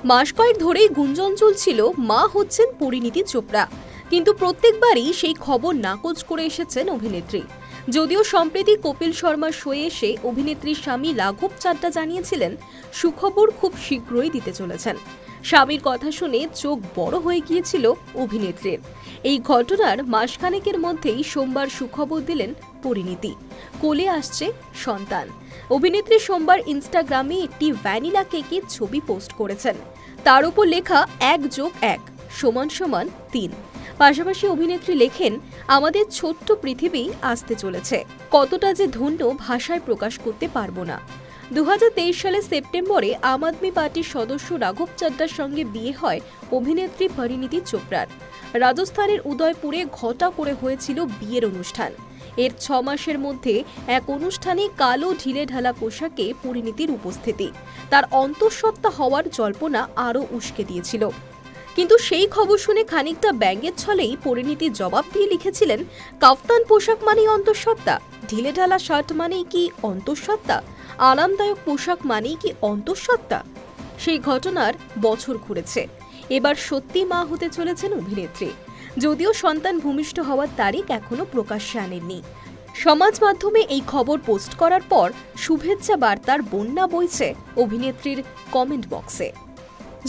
মাস কয়েক ধরেই গুঞ্জন চলছিল মা হচ্ছেন পরিণীতি চোপড়া, কিন্তু প্রত্যেকবারই সেই খবর নাকচ করে এসেছেন অভিনেত্রী। যদিও সম্প্রতি কপিল শর্মার শোয়ে এসে অভিনেত্রীর স্বামী রাঘব চাড্ডা জানিয়েছিলেন সুখবর খুব শীঘ্রই দিতে চলেছেন। স্বামীর কথা শুনে চোখ বড় হয়ে গিয়েছিল অভিনেত্রীর। এই ঘটনার মাসখানেকের মধ্যেই সোমবার সুখবর দিলেন পরিণীতি। কোলে আসছে সন্তান। অভিনেত্রী সোমবার ইনস্টাগ্রামে একটি ভ্যানিলা কেকের ছবি পোস্ট করেছেন। তার উপর লেখা 1+1=3। পাশাপাশি অভিনেত্রী লেখেন, আমাদের ছোট্ট পৃথিবী আসতে চলেছে, কতটা যে ধন্য ভাষায় প্রকাশ করতে পারবো না। 2023 সালের সেপ্টেম্বরে আম আদমি পার্টির সদস্য রাঘব চাড্ডার সঙ্গে বিয়ে হয় অভিনেত্রী পরিণীতি চোপড়ার। রাজস্থানের উদয়পুরে ঘটা করে হয়েছিল বিয়ের অনুষ্ঠান। এর 6 মাসের মধ্যে এক অনুষ্ঠানে কালো ঢিলে ঢালা পোশাকে পরিণীতির উপস্থিতি তার অন্তঃসত্ত্বা হওয়ার জল্পনা আরও উস্কে দিয়েছিল। কিন্তু সেই খবর শুনে খানিকটা ব্যঙ্গের ছলেই পরিণীতি জবাব দিয়ে লিখেছিলেন, কাফতান পোশাক মানেই অন্তঃসত্ত্বা, ঢিলে ঢালা শার্ট মানেই কি অন্তঃসত্ত্বা, আরামদায়ক পোশাক মানেই কি অন্তঃসত্ত্বা। সেই ঘটনার বছর ঘুরেছে, এবার সত্যি মা হতে চলেছেন অভিনেত্রী। যদিও সন্তান ভূমিষ্ঠ হওয়ার তারিখ এখনো প্রকাশ্যে আনেননি। সমাজ মাধ্যমে এই খবর পোস্ট করার পর শুভেচ্ছা বার্তার বন্যা বইছে অভিনেত্রীর কমেন্ট বক্সে।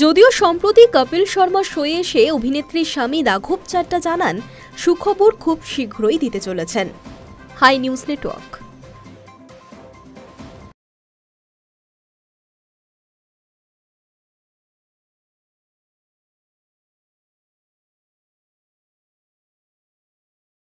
যদিও সম্প্রতি কপিল শর্মা শোয়ে এসে অভিনেত্রীর স্বামী রাঘব চাড্ডা জানান সুখবর খুব শীঘ্রই দিতে চলেছেন। Hi News network.